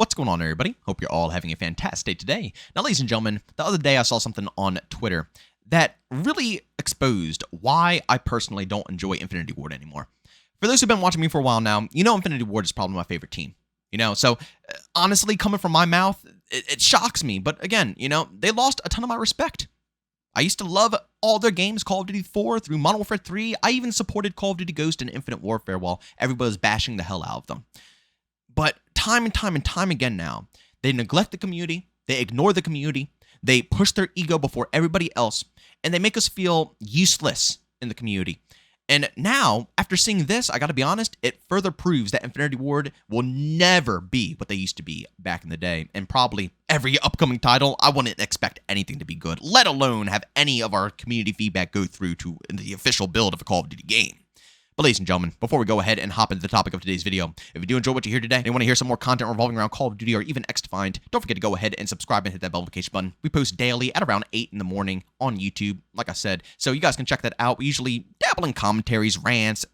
What's going on, everybody? Hope you're all having a fantastic day today. Now, ladies and gentlemen, the other day I saw something on Twitter that really exposed why I personally don't enjoy Infinity Ward anymore. For those who've been watching me for a while now, you know Infinity Ward is probably my favorite team. So honestly, coming from my mouth, it shocks me. But again, they lost a ton of my respect. I used to love all their games, Call of Duty 4 through Modern Warfare 3. I even supported Call of Duty Ghost and Infinite Warfare while everybody was bashing the hell out of them. But time and time again now, they neglect the community, they ignore the community, they push their ego before everybody else, and they make us feel useless in the community. And now, after seeing this, I gotta be honest, it further proves that Infinity Ward will never be what they used to be back in the day. And probably every upcoming title, I wouldn't expect anything to be good, let alone have any of our community feedback go through to the official build of a Call of Duty game. But ladies and gentlemen, before we go ahead and hop into the topic of today's video, if you do enjoy what you hear today and you want to hear some more content revolving around Call of Duty or even X-Defined, don't forget to go ahead and subscribe and hit that bell notification button. We post daily at around 8 in the morning on YouTube, like I said, so you guys can check that out. We usually dabble in commentaries, rants,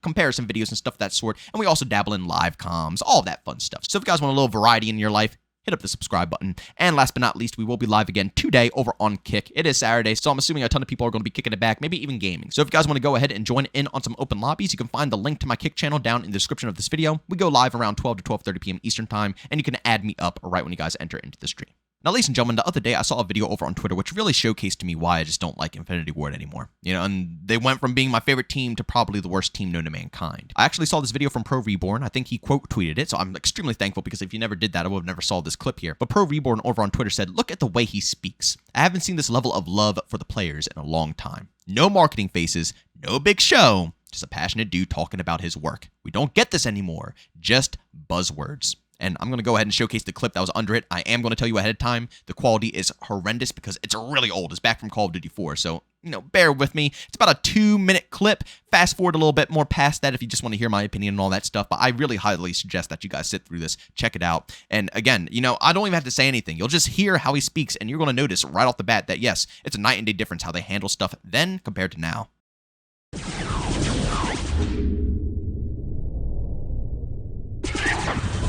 comparison videos and stuff of that sort, and we also dabble in live comms, all that fun stuff. So if you guys want a little variety in your life, hit up the subscribe button. And last but not least, we will be live again today over on Kick. It is Saturday, so I'm assuming a ton of people are going to be kicking it back, maybe even gaming. So if you guys want to go ahead and join in on some open lobbies, you can find the link to my Kick channel down in the description of this video. We go live around 12 to 12:30 p.m. Eastern Time, and you can add me up right when you guys enter into the stream. Now, ladies and gentlemen, the other day I saw a video over on Twitter which really showcased to me why I just don't like Infinity Ward anymore. And they went from being my favorite team to probably the worst team known to mankind. I actually saw this video from Pro Reborn. I think he quote tweeted it, so I'm extremely thankful because if you never did that, I would have never saw this clip here. But Pro Reborn over on Twitter said, "Look at the way he speaks. I haven't seen this level of love for the players in a long time. No marketing faces, no big show, just a passionate dude talking about his work. We don't get this anymore, just buzzwords." And I'm going to go ahead and showcase the clip that was under it. I am going to tell you ahead of time, the quality is horrendous because it's really old. It's back from Call of Duty 4, so, bear with me. It's about a 2-minute clip. Fast forward a little bit more past that if you just want to hear my opinion and all that stuff, but I really highly suggest that you guys sit through this, check it out. And again, I don't even have to say anything. You'll just hear how he speaks, and you're going to notice right off the bat that, yes, it's a night and day difference how they handle stuff then compared to now.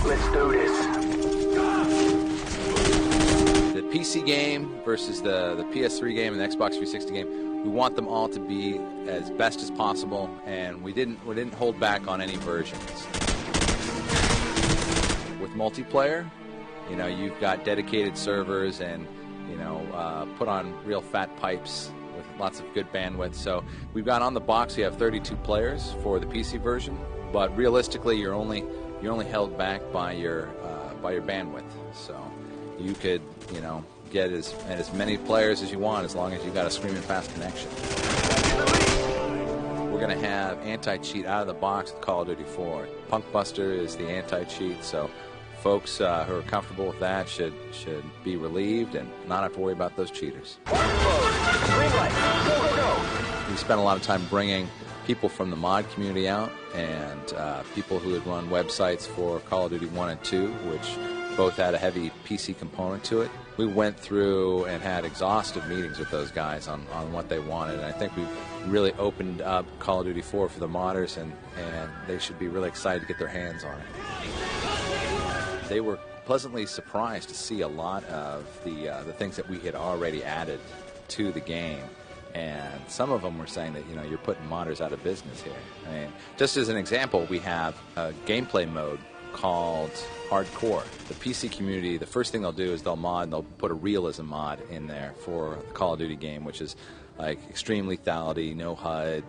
Let's do this. The PC game versus the PS3 game and the Xbox 360 game, we want them all to be as best as possible, and we didn't hold back on any versions. With multiplayer, you've got dedicated servers and put on real fat pipes with lots of good bandwidth. So we've got on the box, we have 32 players for the PC version, but realistically, you're only held back by your bandwidth. So you could get as many players as you want as long as you got a screaming fast connection. We're gonna have anti-cheat out of the box with Call of Duty 4. Punk Buster is the anti-cheat, so folks who are comfortable with that should be relieved and not have to worry about those cheaters. We spent a lot of time bringing people from the mod community out and people who had run websites for Call of Duty 1 and 2, which both had a heavy PC component to it. We went through and had exhaustive meetings with those guys on what they wanted, and I think we've really opened up Call of Duty 4 for the modders, and they should be really excited to get their hands on it. They were pleasantly surprised to see a lot of the things that we had already added to the game. And some of them were saying that, you're putting modders out of business here. I mean, just as an example, we have a gameplay mode called Hardcore. The PC community, the first thing they'll do is they'll put a realism mod in there for the Call of Duty game, which is like extreme lethality, no HUD,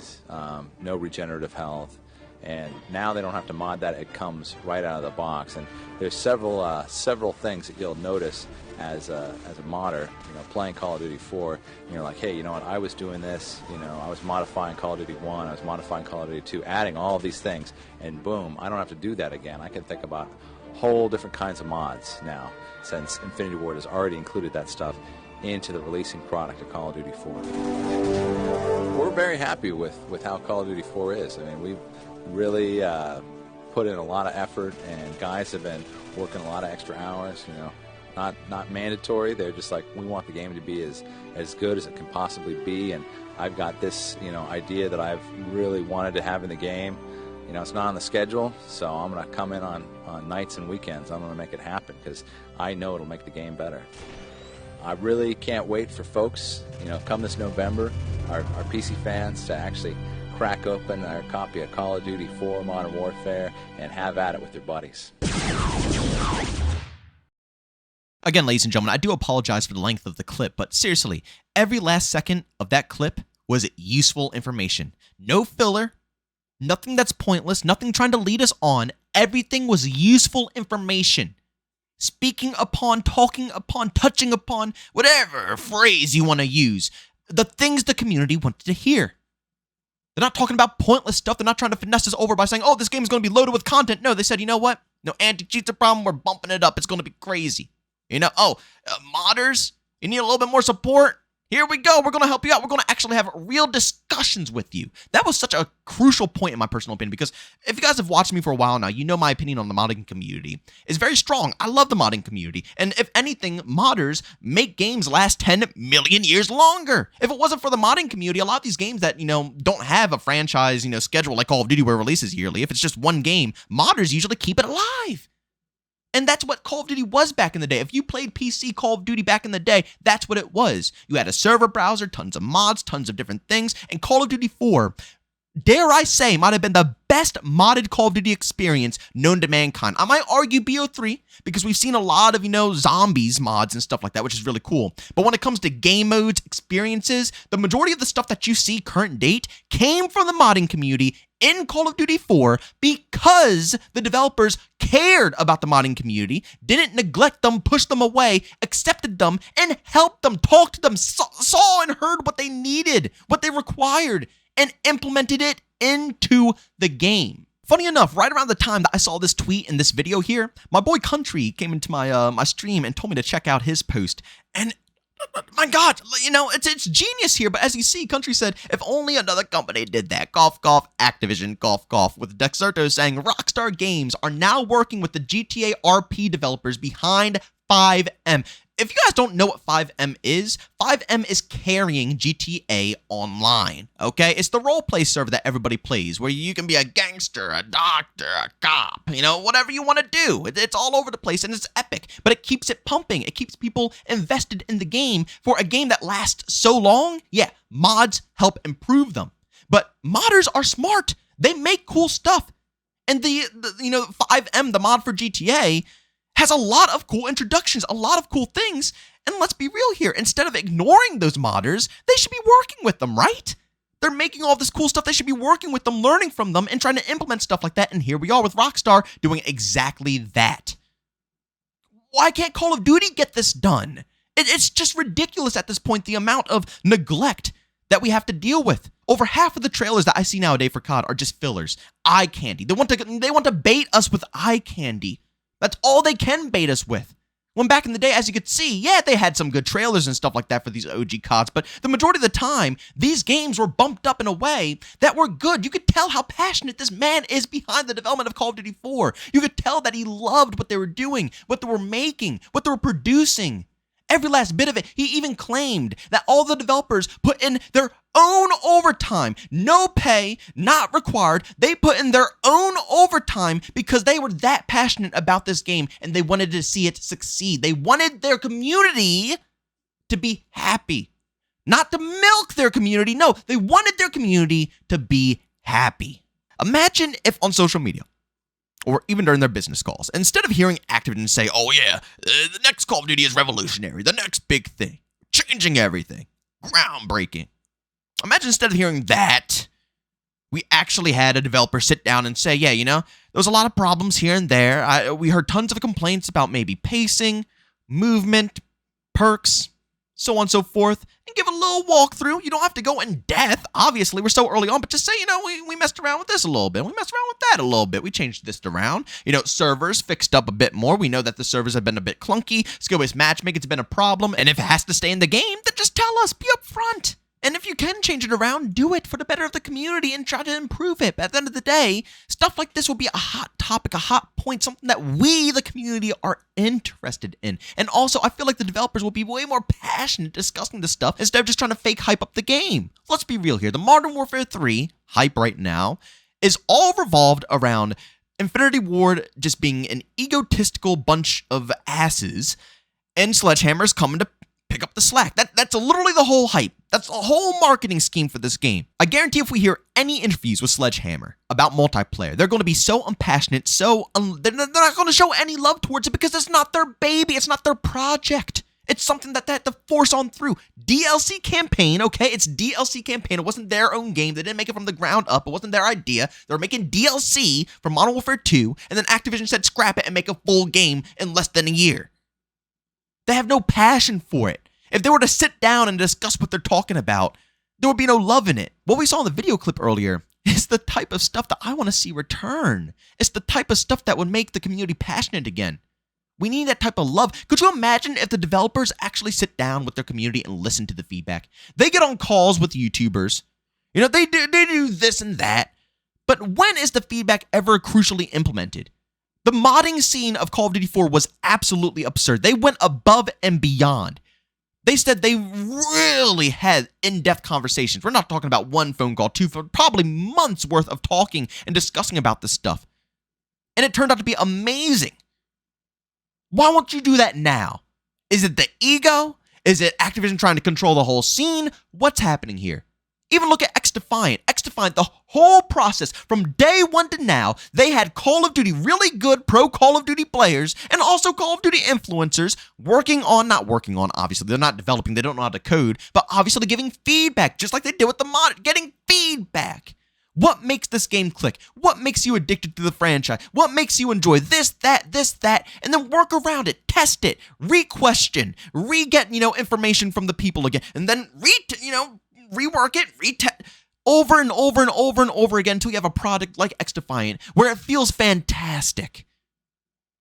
no regenerative health. And now they don't have to mod that; it comes right out of the box. And there's several things that you'll notice as a modder, playing Call of Duty 4. And you're like, hey, you know what? I was doing this. I was modifying Call of Duty 1. I was modifying Call of Duty 2, adding all of these things, and boom, I don't have to do that again. I can think about whole different kinds of mods now, since Infinity Ward has already included that stuff into the releasing product of Call of Duty 4. We're very happy with how Call of Duty 4 is. I mean, we've really put in a lot of effort, and guys have been working a lot of extra hours, not mandatory. They're just like, we want the game to be as good as it can possibly be, and I've got this idea that I've really wanted to have in the game. You know, it's not on the schedule, so I'm going to come in on nights and weekends. I'm going to make it happen because I know it'll make the game better. I really can't wait for folks, you know, come this November, our PC fans, to actually crack open their copy of Call of Duty 4 Modern Warfare and have at it with their buddies. Again, ladies and gentlemen, I do apologize for the length of the clip, but seriously, every last second of that clip was useful information. No filler, nothing that's pointless, nothing trying to lead us on. Everything was useful information. Speaking upon, talking upon, touching upon, whatever phrase you want to use. The things the community wanted to hear. They're not talking about pointless stuff. They're not trying to finesse us over by saying, oh, this game is going to be loaded with content. No, they said, you know what? No anti-cheat's a problem. We're bumping it up. It's going to be crazy. You know, modders, you need a little bit more support? Here we go. We're going to help you out. We're going to actually have real discussions with you. That was such a crucial point in my personal opinion, because if you guys have watched me for a while now, you know my opinion on the modding community is very strong. I love the modding community. And if anything, modders make games last 10 million years longer. If it wasn't for the modding community, a lot of these games that, you know, don't have a franchise, you know, schedule like Call of Duty where it releases yearly, if it's just one game, modders usually keep it alive. And that's what Call of Duty was back in the day. If you played PC Call of Duty back in the day, that's what it was. You had a server browser, tons of mods, tons of different things, and Call of Duty 4, dare I say, might have been the best modded Call of Duty experience known to mankind. I might argue BO3, because we've seen a lot of, you know, zombies mods and stuff like that, which is really cool. But when it comes to game modes, experiences, the majority of the stuff that you see current date came from the modding community in Call of Duty 4 because the developers cared about the modding community, didn't neglect them, push them away, accepted them, and helped them, talked to them, saw and heard what they needed, what they required, and implemented it into the game. Funny enough, right around the time that I saw this tweet and this video here, my boy Country came into my my stream and told me to check out his post. And my God, you know, it's genius here. But as you see, Country said, if only another company did that. Golf, Activision, golf. With Dexerto saying Rockstar Games are now working with the GTA RP developers behind 5M. If you guys don't know what 5M is carrying GTA Online, okay? It's the roleplay server that everybody plays, where you can be a gangster, a doctor, a cop, you know, whatever you want to do. It's all over the place, and it's epic, but it keeps it pumping. It keeps people invested in the game. For a game that lasts so long, yeah, mods help improve them. But modders are smart. They make cool stuff. And the you know, 5M, the mod for GTA, has a lot of cool introductions, a lot of cool things, and let's be real here. Instead of ignoring those modders, they should be working with them, right? They're making all this cool stuff. They should be working with them, learning from them, and trying to implement stuff like that, and here we are with Rockstar doing exactly that. Why can't Call of Duty get this done? It's just ridiculous at this point, the amount of neglect that we have to deal with. Over half of the trailers that I see nowadays for COD are just fillers, eye candy. They want to bait us with eye candy. That's all they can bait us with. When back in the day, as you could see, yeah, they had some good trailers and stuff like that for these OG CODs, but the majority of the time, these games were bumped up in a way that were good. You could tell how passionate this man is behind the development of Call of Duty 4. You could tell that he loved what they were doing, what they were making, what they were producing. Every last bit of it. He even claimed that all the developers put in their own overtime. No pay, not required. They put in their own overtime because they were that passionate about this game and they wanted to see it succeed. They wanted their community to be happy. Not to milk their community. No, they wanted their community to be happy. Imagine if on social media, or even during their business calls, instead of hearing Activision say, oh yeah, the next Call of Duty is revolutionary, the next big thing, changing everything, groundbreaking. Imagine instead of hearing that, we actually had a developer sit down and say, yeah, you know, there was a lot of problems here and there. We heard tons of complaints about maybe pacing, movement, perks, so on and so forth, and give a little walkthrough. You don't have to go in depth. Obviously, we're so early on, but just say, you know, we messed around with this a little bit. We messed around with that a little bit. We changed this around. You know, servers fixed up a bit more. We know that the servers have been a bit clunky. Skill-based matchmaking's been a problem. And if it has to stay in the game, then just tell us. Be upfront. And if you can change it around, do it for the better of the community and try to improve it. But at the end of the day, stuff like this will be a hot topic, a hot point, something that we, the community, are interested in. And also, I feel like the developers will be way more passionate discussing this stuff instead of just trying to fake hype up the game. Let's be real here. The Modern Warfare 3 hype right now is all revolved around Infinity Ward just being an egotistical bunch of asses, and Sledgehammer's coming to pick up the slack. That's literally the whole hype. That's the whole marketing scheme for this game. I guarantee if we hear any interviews with Sledgehammer about multiplayer, they're going to be so unpassionate, they're not going to show any love towards it because it's not their baby, it's not their project. It's something that they had to force on through. DLC campaign, okay? It's DLC campaign. It wasn't their own game. They didn't make it from the ground up. It wasn't their idea. They were making DLC for Modern Warfare 2, and then Activision said scrap it and make a full game in less than a year. They have no passion for it. If they were to sit down and discuss what they're talking about, there would be no love in it. What we saw in the video clip earlier is the type of stuff that I want to see return. It's the type of stuff that would make the community passionate again. We need that type of love. Could you imagine if the developers actually sit down with their community and listen to the feedback? They get on calls with YouTubers. You know, they do this and that. But when is the feedback ever crucially implemented? The modding scene of Call of Duty 4 was absolutely absurd. They went above and beyond. They said they really had in-depth conversations. We're not talking about one phone call, two, probably months worth of talking and discussing about this stuff. And it turned out to be amazing. Why won't you do that now? Is it the ego? Is it Activision trying to control the whole scene? What's happening here? Even look at X-Defiant. X-Defiant, the whole process, from day one to now, they had Call of Duty, really good pro Call of Duty players, and also Call of Duty influencers not working on, obviously, they're not developing, they don't know how to code, but obviously giving feedback, just like they did with the mod, getting feedback. What makes this game click? What makes you addicted to the franchise? What makes you enjoy this, that, and then work around it, test it, re-question, re-get, information from the people again, and then rework it, over and over and over and over again until you have a product like X-Defiant where it feels fantastic.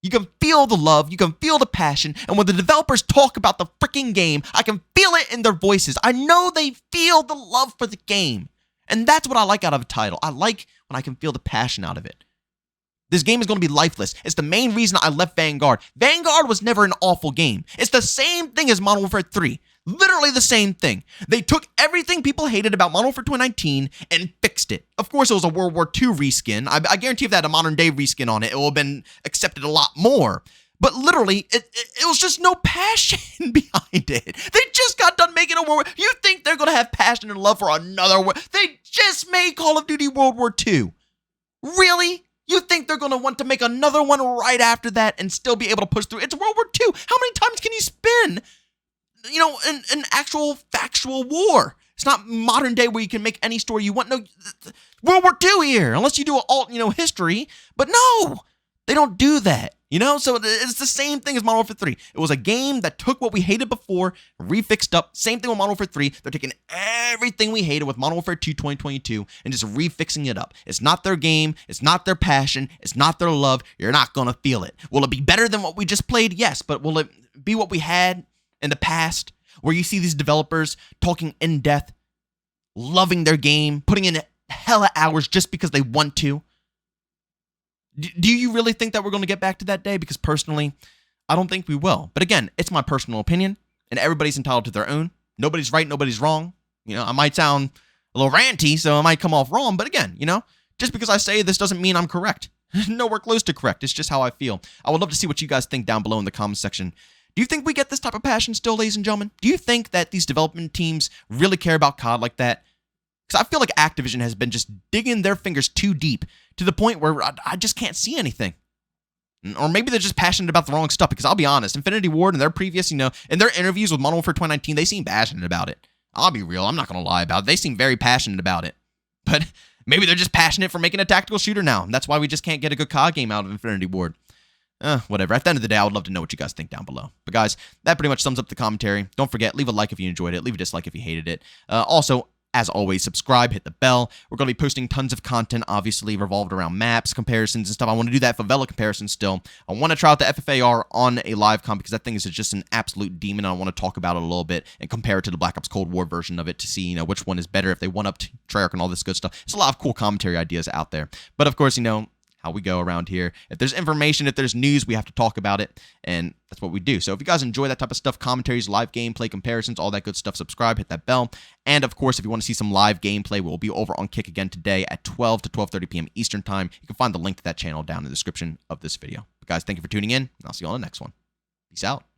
You can feel the love, you can feel the passion, and when the developers talk about the freaking game, I can feel it in their voices. I know they feel the love for the game. And that's what I like out of a title. I like when I can feel the passion out of it. This game is going to be lifeless. It's the main reason I left Vanguard. Vanguard was never an awful game. It's the same thing as Modern Warfare 3. Literally the same thing. They took everything people hated about Modern Warfare 2019 and fixed it. Of course, it was a World War II reskin. I guarantee if they had a modern day reskin on it, it would have been accepted a lot more. But literally, it was just no passion behind it. They just got done making a World War. You think they're going to have passion and love for another war? They just made Call of Duty World War II. Really? You think they're going to want to make another one right after that and still be able to push through? It's World War II. How many times can you spin, an actual factual war? It's not modern day where you can make any story you want. No, World War II here, unless you do history. But no, they don't do that. So it's the same thing as Modern Warfare 3. It was a game that took what we hated before, refixed up. Same thing with Modern Warfare 3. They're taking everything we hated with Modern Warfare 2 2022 and just refixing it up. It's not their game. It's not their passion. It's not their love. You're not going to feel it. Will it be better than what we just played? Yes, but will it be what we had in the past where you see these developers talking in depth, loving their game, putting in hella hours just because they want to? Do you really think that we're going to get back to that day? Because personally, I don't think we will. But again, it's my personal opinion, and everybody's entitled to their own. Nobody's right, nobody's wrong. I might sound a little ranty, so I might come off wrong. But again, just because I say this doesn't mean I'm correct. Nowhere close to correct. It's just how I feel. I would love to see what you guys think down below in the comments section. Do you think we get this type of passion still, ladies and gentlemen? Do you think that these development teams really care about COD like that? Because I feel like Activision has been just digging their fingers too deep to the point where I just can't see anything. Or maybe they're just passionate about the wrong stuff, because I'll be honest, Infinity Ward and their previous, in their interviews with Modern Warfare 2019, they seem passionate about it. I'll be real. I'm not going to lie about it. They seem very passionate about it. But maybe they're just passionate for making a tactical shooter now. And that's why we just can't get a good COD game out of Infinity Ward. Whatever. At the end of the day, I would love to know what you guys think down below. But guys, that pretty much sums up the commentary. Don't forget, leave a like if you enjoyed it. Leave a dislike if you hated it. Also, as always, subscribe, hit the bell. We're going to be posting tons of content, obviously, revolved around maps, comparisons, and stuff. I want to do that favela comparisons still. I want to try out the FFAR on a live comp because that thing is just an absolute demon. I want to talk about it a little bit and compare it to the Black Ops Cold War version of it to see, which one is better, if they one-up Treyarch and all this good stuff. There's a lot of cool commentary ideas out there. But, of course, how how we go around here. If there's information, if there's news, we have to talk about it, and that's what we do. So if you guys enjoy that type of stuff, commentaries, live gameplay, comparisons, all that good stuff, subscribe, hit that bell. And of course, if you want to see some live gameplay, we'll be over on Kick again today at 12 to 12:30 p.m. Eastern Time. You can find the link to that channel down in the description of this video. But guys, thank you for tuning in, and I'll see you on the next one. Peace out.